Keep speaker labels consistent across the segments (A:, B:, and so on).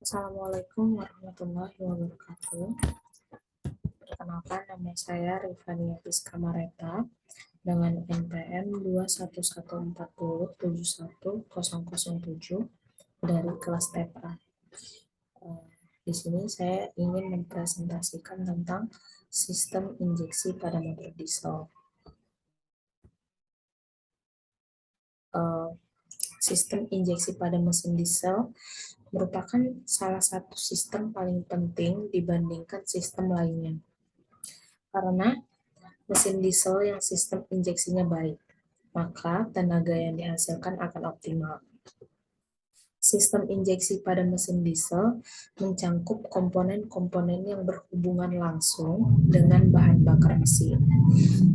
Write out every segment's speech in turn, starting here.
A: Assalamualaikum warahmatullahi wabarakatuh. Perkenalkan, nama saya Rifania Rizka Mareta dengan NPM 21140710007 dari kelas TEPA. Di sini saya ingin mempresentasikan tentang sistem injeksi pada motor diesel. Sistem injeksi pada mesin diesel merupakan salah satu sistem paling penting dibandingkan sistem lainnya. Karena mesin diesel yang sistem injeksinya baik, maka tenaga yang dihasilkan akan optimal. Sistem injeksi pada mesin diesel mencangkup komponen-komponen yang berhubungan langsung dengan bahan bakar mesin.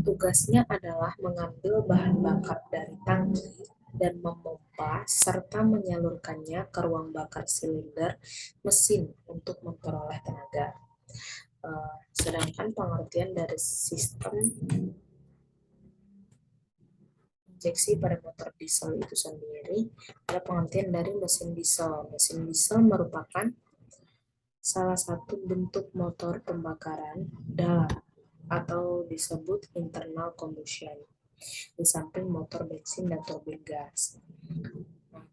A: Tugasnya adalah mengambil bahan bakar dari tangki dan memompa serta menyalurkannya ke ruang bakar silinder mesin untuk memperoleh tenaga. Sedangkan pengertian dari sistem injeksi pada motor diesel itu sendiri ada pengertian dari mesin diesel. Mesin diesel merupakan salah satu bentuk motor pembakaran dalam atau disebut internal combustion, di samping motor bensin dan turbin gas.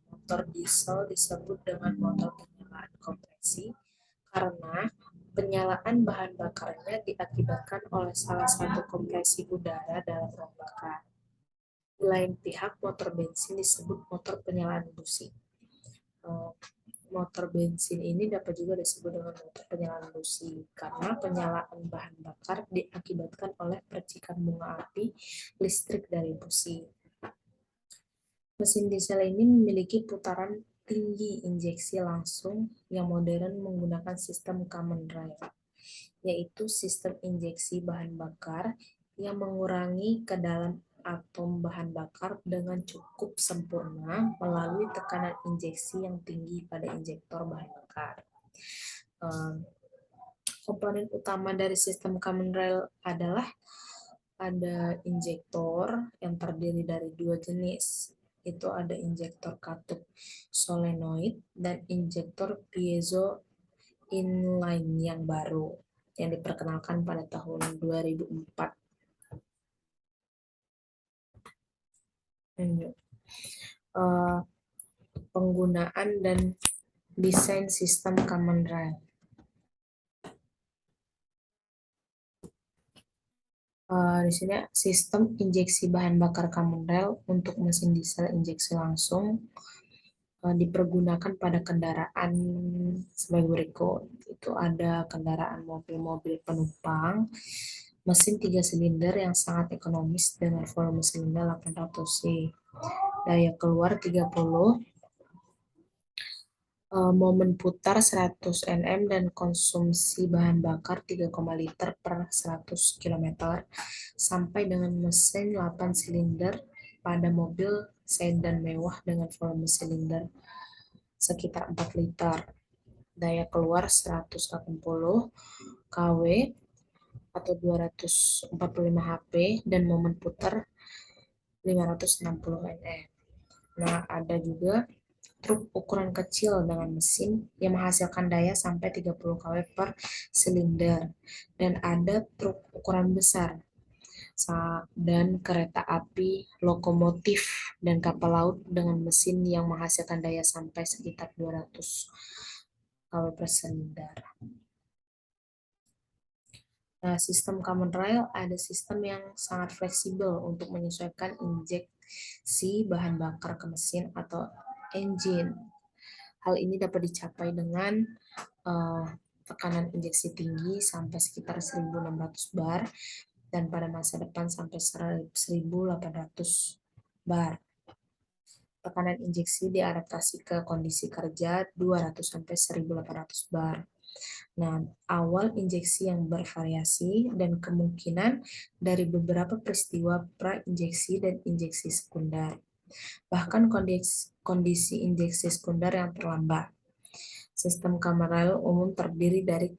A: Motor diesel disebut dengan motor penyalaan kompresi karena penyalaan bahan bakarnya diakibatkan oleh salah satu kompresi udara dalam ruang bakar. Di lain pihak, motor bensin disebut motor penyalaan busi. Motor bensin ini dapat juga disebut dengan motor penyalaan busi karena penyalaan bahan bakar diakibatkan oleh percikan bunga api listrik dari busi. Mesin diesel ini memiliki putaran tinggi injeksi langsung yang modern menggunakan sistem common rail, yaitu sistem injeksi bahan bakar yang mengurangi ke dalam atom bahan bakar dengan cukup sempurna melalui tekanan injeksi yang tinggi pada injektor bahan bakar. Komponen utama dari sistem common rail adalah ada injektor yang terdiri dari dua jenis. Itu ada injektor katup solenoid dan injektor piezo inline yang baru yang diperkenalkan pada tahun 2004. Penggunaan dan desain sistem common rail. Di sini sistem injeksi bahan bakar common rail untuk mesin diesel injeksi langsung dipergunakan pada kendaraan sebagai berikut. Itu ada kendaraan mobil-mobil penumpang, mesin 3 silinder yang sangat ekonomis dengan volume silinder 800 C, daya keluar 30, momen putar 100 Nm dan konsumsi bahan bakar 3, liter per 100 km sampai dengan mesin 8 silinder pada mobil sedan mewah dengan volume silinder sekitar 4 liter, daya keluar 180 kW atau 245 HP dan momen putar 560 Nm. Nah, ada juga truk ukuran kecil dengan mesin yang menghasilkan daya sampai 30 kW per silinder, dan ada truk ukuran besar dan kereta api, lokomotif, dan kapal laut dengan mesin yang menghasilkan daya sampai sekitar 200 kW per silinder. Nah, sistem common rail ada sistem yang sangat fleksibel untuk menyesuaikan injeksi bahan bakar ke mesin atau engine. Hal ini dapat dicapai dengan tekanan injeksi tinggi sampai sekitar 1.600 bar dan pada masa depan sampai 1.800 bar. Tekanan injeksi diadaptasi ke kondisi kerja 200 sampai 1.800 bar. Nah, awal injeksi yang bervariasi dan kemungkinan dari beberapa peristiwa pra-injeksi dan injeksi sekunder. Bahkan kondisi injeksi sekunder yang terlambat. Sistem common rail umum terdiri dari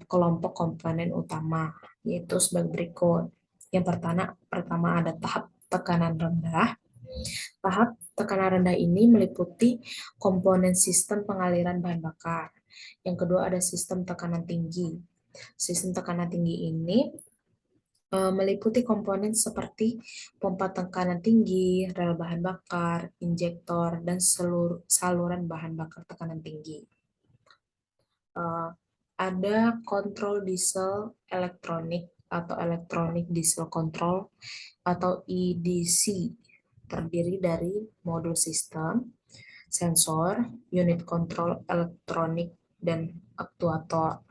A: kelompok komponen utama, yaitu sebagai berikut. Yang pertama ada tahap tekanan rendah, tahap Tekanan rendah ini meliputi komponen sistem pengaliran bahan bakar. Yang kedua ada sistem tekanan tinggi. Sistem tekanan tinggi ini meliputi komponen seperti pompa tekanan tinggi, rel bahan bakar, injektor, dan seluruh saluran bahan bakar tekanan tinggi. Ada kontrol diesel elektronik atau Electronic Diesel Control atau EDC, terdiri dari modul sistem, sensor, unit kontrol elektronik, dan aktuator.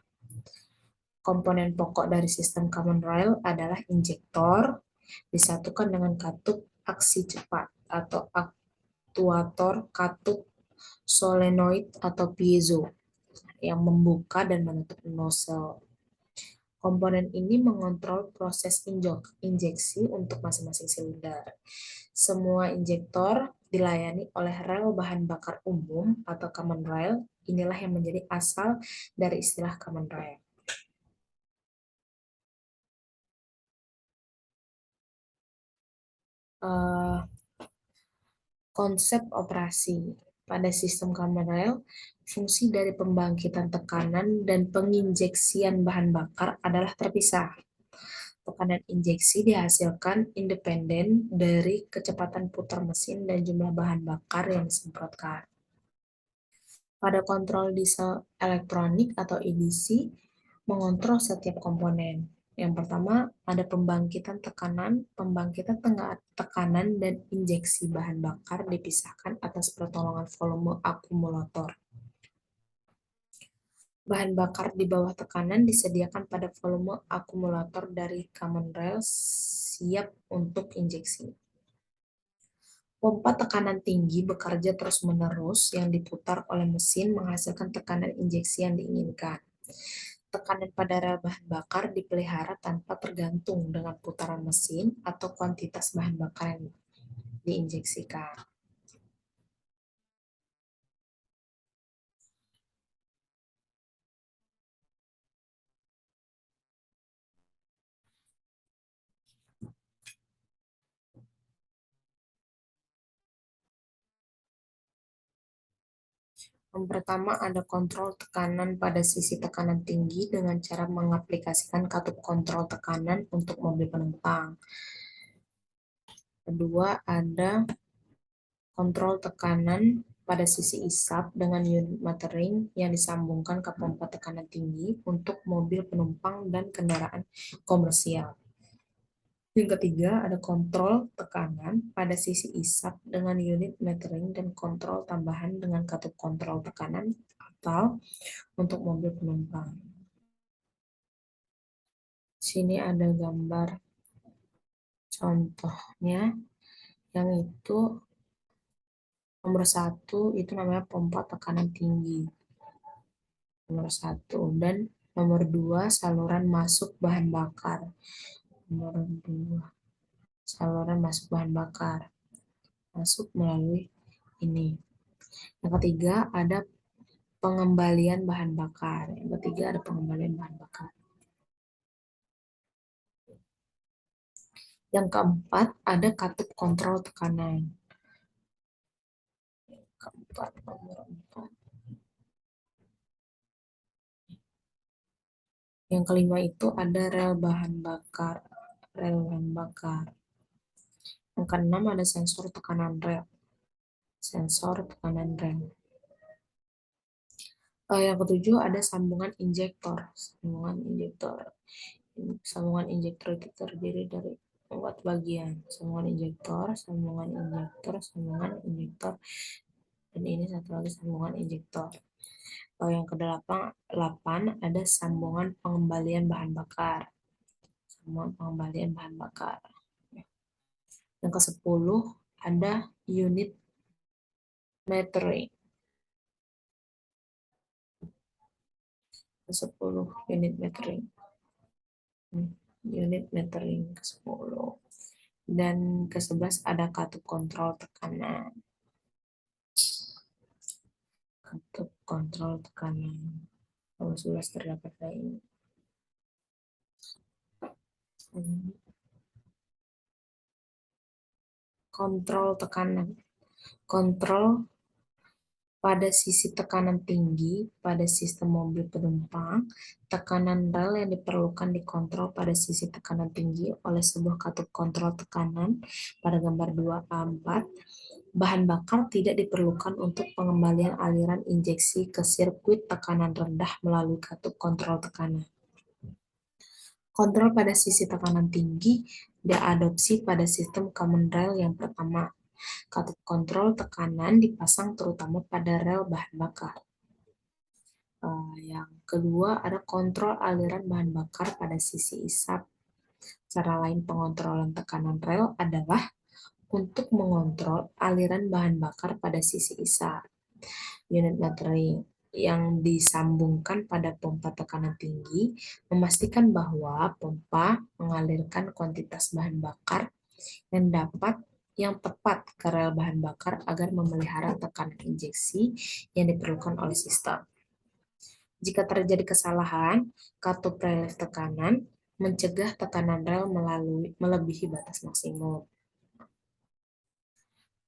A: Komponen pokok dari sistem common rail adalah injektor, disatukan dengan katup aksi cepat atau aktuator katup solenoid atau piezo yang membuka dan menutup nozzle. Komponen ini mengontrol proses injeksi untuk masing-masing silinder. Semua injektor dilayani oleh rel bahan bakar umum atau common rail. Inilah yang menjadi asal dari istilah common rail. Konsep operasi. Pada sistem common rail, fungsi dari pembangkitan tekanan dan penginjeksian bahan bakar adalah terpisah. Tekanan injeksi dihasilkan independen dari kecepatan putar mesin dan jumlah bahan bakar yang disemprotkan. Pada kontrol diesel elektronik atau EDC, mengontrol setiap komponen. Yang pertama, ada pembangkitan tekanan dan injeksi bahan bakar dipisahkan atas pertolongan volume akumulator. Bahan bakar di bawah tekanan disediakan pada volume akumulator dari common rail siap untuk injeksi. Pompa tekanan tinggi bekerja terus-menerus yang diputar oleh mesin menghasilkan tekanan injeksi yang diinginkan. Tekanan pada rel bahan bakar dipelihara tanpa tergantung dengan putaran mesin atau kuantitas bahan bakar yang diinjeksikan. Yang pertama ada kontrol tekanan pada sisi tekanan tinggi dengan cara mengaplikasikan katup kontrol tekanan untuk mobil penumpang. Kedua ada kontrol tekanan pada sisi isap dengan unit metering yang disambungkan ke pompa tekanan tinggi untuk mobil penumpang dan kendaraan komersial. Yang ketiga, ada kontrol tekanan pada sisi isap dengan unit metering dan kontrol tambahan dengan katup kontrol tekanan atau untuk mobil penumpang. Sini ada gambar contohnya, yang itu nomor 1 itu namanya pompa tekanan tinggi. Nomor 1 dan nomor 2 saluran masuk bahan bakar. Nomor 2 saluran masuk bahan bakar. Masuk melalui ini. Yang ketiga ada pengembalian bahan bakar. Yang ketiga ada pengembalian bahan bakar. Yang keempat ada katup kontrol tekanan. Keempat, nomor 4. Yang kelima itu ada rel bahan bakar. Rel bahan bakar. Yang keenam ada sensor tekanan rel. Sensor tekanan rel. Yang ketujuh ada sambungan injektor. Sambungan injektor. Sambungan injektor itu terdiri dari 4 bagian. Sambungan injektor, sambungan injektor, sambungan injektor, dan ini satu lagi sambungan injektor. Yang ke-8 ada sambungan pengembalian bahan bakar. Sambungan pengembalian bahan bakar. Yang ke-10 ada unit metering. 10 unit metering. Unit metering ke-10. Dan ke-11 ada katup kontrol tekanan. Katup kontrol tekanan. Nomor 11 terdapat ini. Kontrol tekanan. Kontrol pada sisi tekanan tinggi pada sistem mobil penumpang, tekanan rel yang diperlukan dikontrol pada sisi tekanan tinggi oleh sebuah katup kontrol tekanan pada gambar 2A4. Bahan bakar tidak diperlukan untuk pengembalian aliran injeksi ke sirkuit tekanan rendah melalui katup kontrol tekanan. Kontrol pada sisi tekanan tinggi diadopsi pada sistem common rail yang pertama. Katup kontrol tekanan dipasang terutama pada rel bahan bakar. Yang kedua ada kontrol aliran bahan bakar pada sisi isap. Cara lain pengontrolan tekanan rel adalah untuk mengontrol aliran bahan bakar pada sisi isap. Unit metering yang disambungkan pada pompa tekanan tinggi memastikan bahwa pompa mengalirkan kuantitas bahan bakar yang tepat ke rel bahan bakar agar memelihara tekanan injeksi yang diperlukan oleh sistem. Jika terjadi kesalahan, katup relief tekanan mencegah tekanan rel melebihi batas maksimum.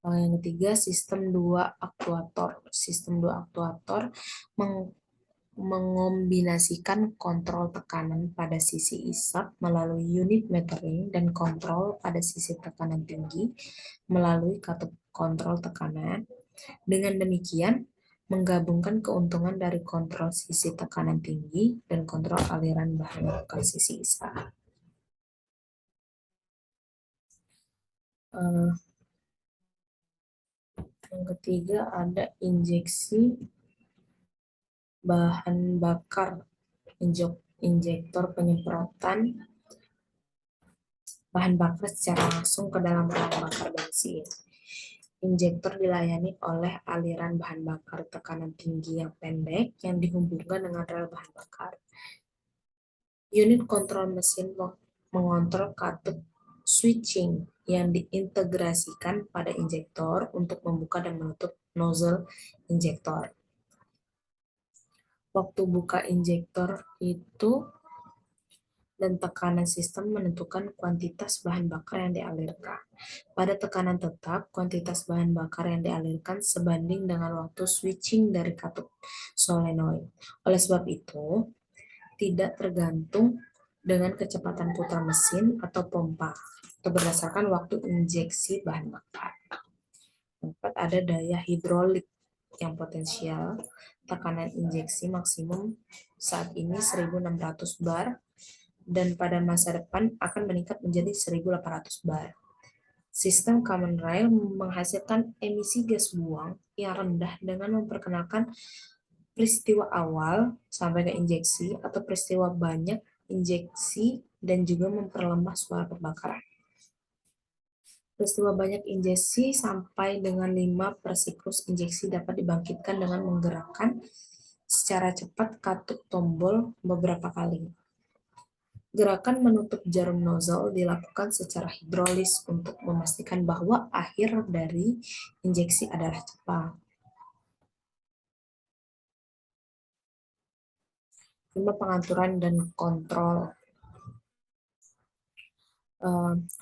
A: Yang ketiga, sistem 2 aktuator. Sistem 2 aktuator mengombinasikan kontrol tekanan pada sisi isap melalui unit metering dan kontrol pada sisi tekanan tinggi melalui katup kontrol tekanan. Dengan demikian, menggabungkan keuntungan dari kontrol sisi tekanan tinggi dan kontrol aliran bahan bakar sisi isap. Yang ketiga ada injeksi bahan bakar, injektor penyemprotan bahan bakar secara langsung ke dalam bahan bakar bensin. Injektor dilayani oleh aliran bahan bakar tekanan tinggi yang pendek yang dihubungkan dengan rel bahan bakar. Unit kontrol mesin mengontrol katup switching yang diintegrasikan pada injektor untuk membuka dan menutup nozzle injektor. Waktu buka injektor itu dan tekanan sistem menentukan kuantitas bahan bakar yang dialirkan. Pada tekanan tetap, kuantitas bahan bakar yang dialirkan sebanding dengan waktu switching dari katup solenoid. Oleh sebab itu, tidak tergantung dengan kecepatan putar mesin atau pompa, atau berdasarkan waktu injeksi bahan bakar. Keempat, ada daya hidrolik yang potensial. Tekanan injeksi maksimum saat ini 1600 bar dan pada masa depan akan meningkat menjadi 1800 bar. Sistem common rail menghasilkan emisi gas buang yang rendah dengan memperkenalkan peristiwa awal sampai ke injeksi atau peristiwa banyak injeksi dan juga memperlambat suara pembakaran. Peristiwa banyak injeksi sampai dengan 5 per siklus injeksi dapat dibangkitkan dengan menggerakkan secara cepat katup tombol beberapa kali. Gerakan menutup jarum nozzle dilakukan secara hidrolis untuk memastikan bahwa akhir dari injeksi adalah cepat. 5. Pengaturan dan kontrol.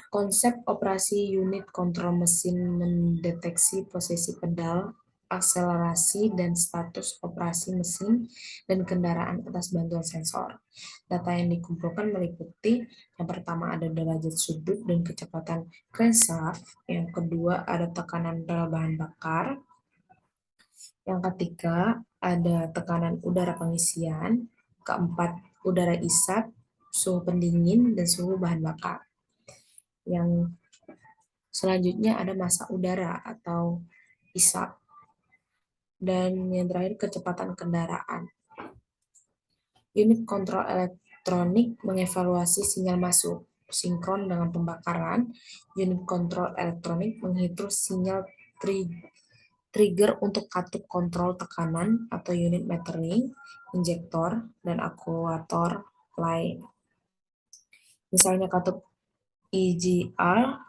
A: Konsep operasi unit kontrol mesin mendeteksi posisi pedal, akselerasi, dan status operasi mesin dan kendaraan atas bantuan sensor. Data yang dikumpulkan meliputi yang pertama ada derajat sudut dan kecepatan crankshaft, yang kedua ada tekanan rel bahan bakar, yang ketiga ada tekanan udara pengisian, keempat udara isap, suhu pendingin, dan suhu bahan bakar. Yang selanjutnya ada massa udara atau isap. Dan yang terakhir kecepatan kendaraan. Unit kontrol elektronik mengevaluasi sinyal masuk sinkron dengan pembakaran. Unit kontrol elektronik menghitung sinyal trigger untuk katup kontrol tekanan atau unit metering, injektor, dan aktuator lain. Misalnya katup EGR,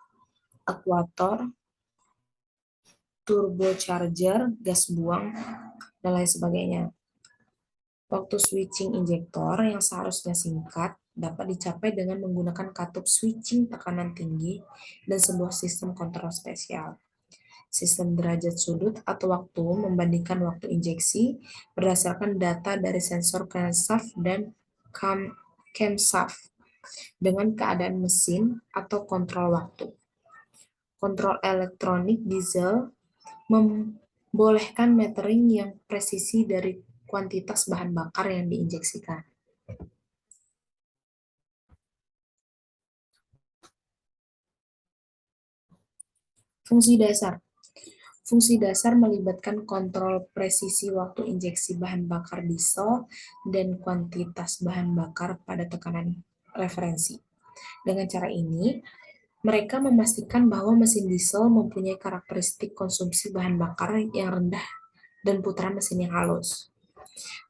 A: aktuator, turbocharger, gas buang, dan lain sebagainya. Waktu switching injektor yang seharusnya singkat dapat dicapai dengan menggunakan katup switching tekanan tinggi dan sebuah sistem kontrol spesial. Sistem derajat sudut atau waktu membandingkan waktu injeksi berdasarkan data dari sensor crankshaft dan camshaft dengan keadaan mesin atau kontrol waktu. Kontrol elektronik diesel membolehkan metering yang presisi dari kuantitas bahan bakar yang diinjeksikan. Fungsi dasar. Fungsi dasar melibatkan kontrol presisi waktu injeksi bahan bakar diesel dan kuantitas bahan bakar pada tekanan referensi. Dengan cara ini, mereka memastikan bahwa mesin diesel mempunyai karakteristik konsumsi bahan bakar yang rendah dan putaran mesin yang halus.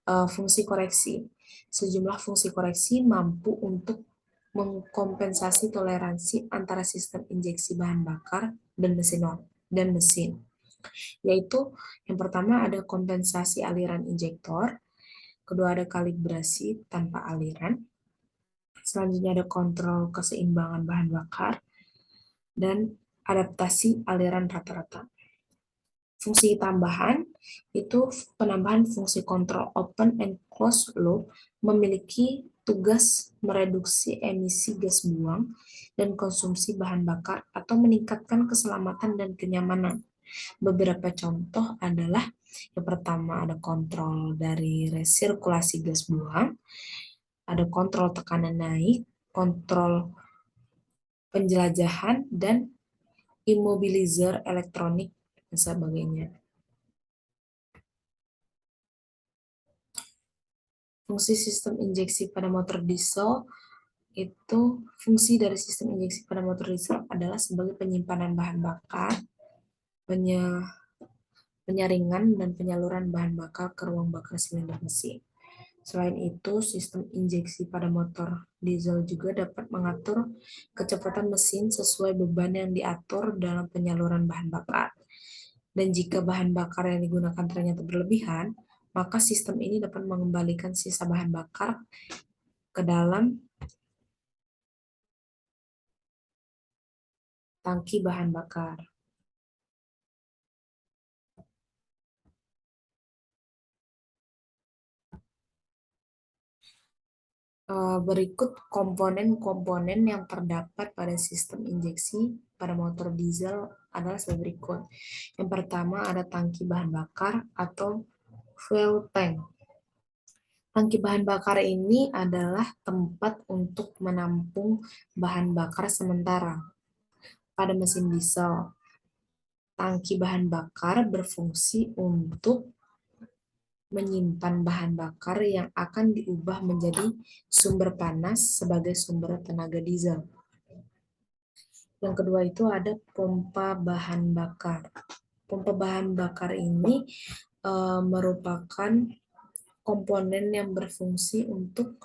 A: Fungsi koreksi. Sejumlah fungsi koreksi mampu untuk mengkompensasi toleransi antara sistem injeksi bahan bakar dan mesin. Yaitu yang pertama ada kompensasi aliran injektor, kedua ada kalibrasi tanpa aliran, selanjutnya ada kontrol keseimbangan bahan bakar, dan adaptasi aliran rata-rata. Fungsi tambahan itu penambahan fungsi kontrol open and close loop memiliki tugas mereduksi emisi gas buang dan konsumsi bahan bakar atau meningkatkan keselamatan dan kenyamanan. Beberapa contoh adalah yang pertama ada kontrol dari resirkulasi gas buang, ada kontrol tekanan naik, kontrol penjelajahan, dan immobilizer elektronik dan sebagainya. Fungsi sistem injeksi pada motor diesel itu fungsi dari sistem injeksi pada motor diesel adalah sebagai penyimpanan bahan bakar, penyaringan dan penyaluran bahan bakar ke ruang bakar silinder mesin. Selain itu, sistem injeksi pada motor diesel juga dapat mengatur kecepatan mesin sesuai beban yang diatur dalam penyaluran bahan bakar. Dan jika bahan bakar yang digunakan ternyata berlebihan, maka sistem ini dapat mengembalikan sisa bahan bakar ke dalam tangki bahan bakar. Berikut komponen-komponen yang terdapat pada sistem injeksi pada motor diesel adalah sebagai berikut. Yang pertama ada tangki bahan bakar atau fuel tank. Tangki bahan bakar ini adalah tempat untuk menampung bahan bakar sementara. Pada mesin diesel, tangki bahan bakar berfungsi untuk menyimpan bahan bakar yang akan diubah menjadi sumber panas sebagai sumber tenaga diesel. Yang kedua itu ada pompa bahan bakar. Pompa bahan bakar ini merupakan komponen yang berfungsi untuk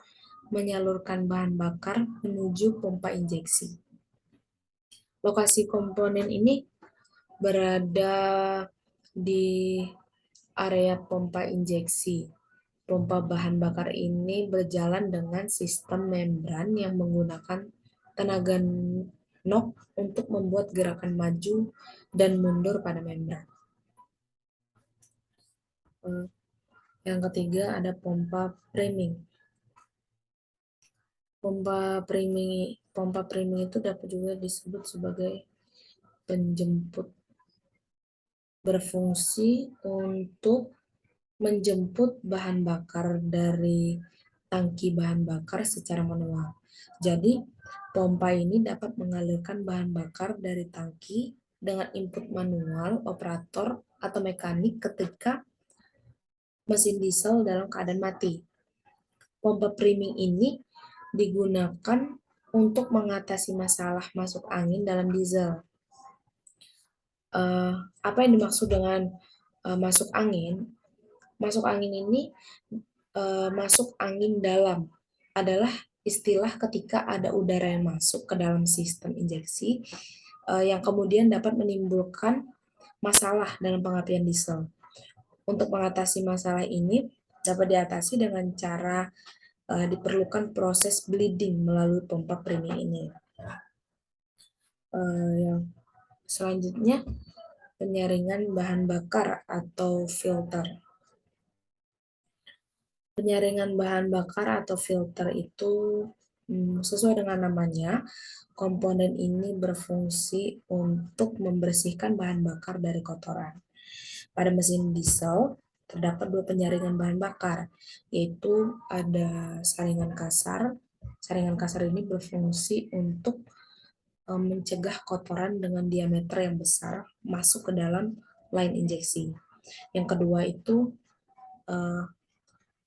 A: menyalurkan bahan bakar menuju pompa injeksi. Lokasi komponen ini berada di area pompa injeksi. Pompa bahan bakar ini berjalan dengan sistem membran yang menggunakan tenaga nok untuk membuat gerakan maju dan mundur pada membran. Yang ketiga ada pompa priming. Pompa priming itu dapat juga disebut sebagai penjemput. Berfungsi untuk menjemput bahan bakar dari tangki bahan bakar secara manual. Jadi, pompa ini dapat mengalirkan bahan bakar dari tangki dengan input manual, operator, atau mekanik ketika mesin diesel dalam keadaan mati. Pompa priming ini digunakan untuk mengatasi masalah masuk angin dalam diesel. Apa yang dimaksud dengan masuk angin? Masuk angin ini masuk angin dalam adalah istilah ketika ada udara yang masuk ke dalam sistem injeksi yang kemudian dapat menimbulkan masalah dalam pengapian diesel. Untuk mengatasi masalah ini dapat diatasi dengan cara diperlukan proses bleeding melalui pompa priming ini. Yang selanjutnya penyaringan bahan bakar atau filter. Penyaringan bahan bakar atau filter itu sesuai dengan namanya, komponen ini berfungsi untuk membersihkan bahan bakar dari kotoran. Pada mesin diesel, terdapat dua penyaringan bahan bakar, yaitu ada saringan kasar. Saringan kasar ini berfungsi untuk mencegah kotoran dengan diameter yang besar masuk ke dalam line injeksi. Yang kedua itu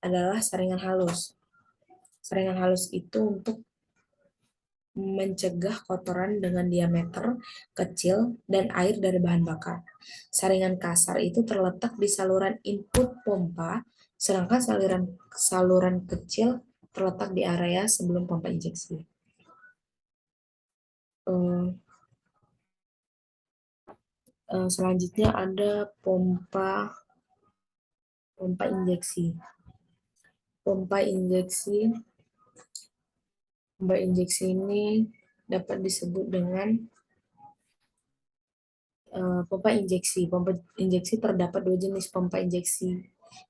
A: adalah saringan halus. Saringan halus itu untuk mencegah kotoran dengan diameter kecil dan air dari bahan bakar. Saringan kasar itu terletak di saluran input pompa, sedangkan saluran kecil terletak di area sebelum pompa injeksi. Selanjutnya ada pompa injeksi. Pompa injeksi ini dapat disebut dengan pompa injeksi. Pompa injeksi terdapat dua jenis pompa injeksi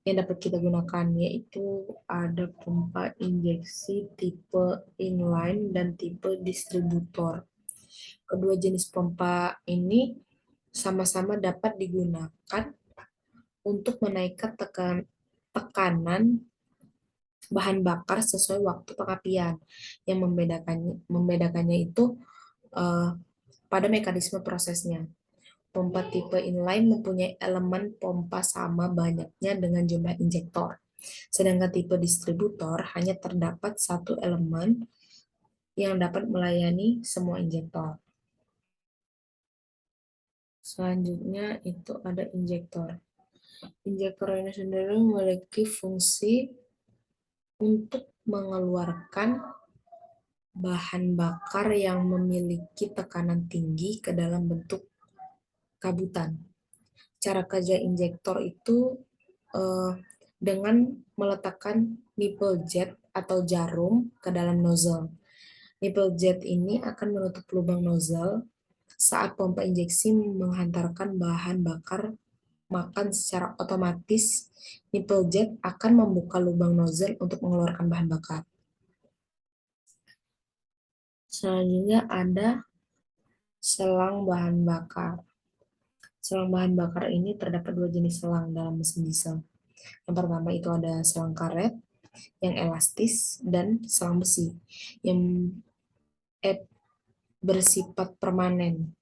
A: yang dapat kita gunakan, yaitu ada pompa injeksi tipe inline dan tipe distributor. Kedua jenis pompa ini sama-sama dapat digunakan untuk menaikkan tekanan bahan bakar sesuai waktu pengapian. Yang membedakannya itu pada mekanisme prosesnya. Pompa tipe inline mempunyai elemen pompa sama banyaknya dengan jumlah injektor. Sedangkan tipe distributor hanya terdapat satu elemen yang dapat melayani semua injektor. Selanjutnya itu ada injektor. Injektor ini sendiri memiliki fungsi untuk mengeluarkan bahan bakar yang memiliki tekanan tinggi ke dalam bentuk kabutan. Cara kerja injektor itu dengan meletakkan nipple jet atau jarum ke dalam nozzle. Nipple jet ini akan menutup lubang nozzle saat pompa injeksi menghantarkan bahan bakar, maka secara otomatis nipple jet akan membuka lubang nozzle untuk mengeluarkan bahan bakar. Selanjutnya ada selang bahan bakar. Selang bahan bakar ini terdapat dua jenis selang dalam mesin diesel. Yang pertama itu ada selang karet yang elastis dan selang besi yang bersifat permanen.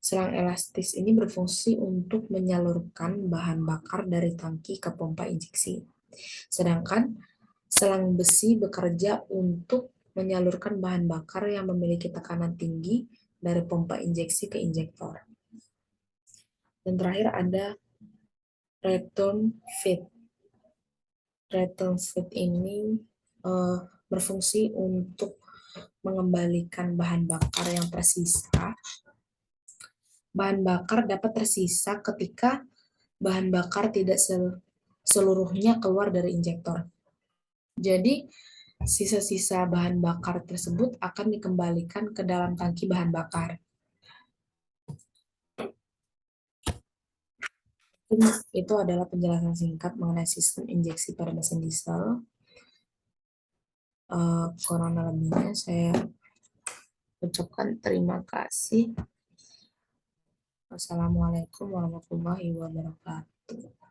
A: Selang elastis ini berfungsi untuk menyalurkan bahan bakar dari tangki ke pompa injeksi. Sedangkan selang besi bekerja untuk menyalurkan bahan bakar yang memiliki tekanan tinggi dari pompa injeksi ke injektor. Dan terakhir ada return feed. Return feed ini berfungsi untuk mengembalikan bahan bakar yang tersisa. Bahan bakar dapat tersisa ketika bahan bakar tidak seluruhnya keluar dari injektor. Jadi, sisa-sisa bahan bakar tersebut akan dikembalikan ke dalam tangki bahan bakar. Itu adalah penjelasan singkat mengenai sistem injeksi pada mesin diesel. Kurang lebihnya saya ucapkan terima kasih. Wassalamualaikum warahmatullahi wabarakatuh.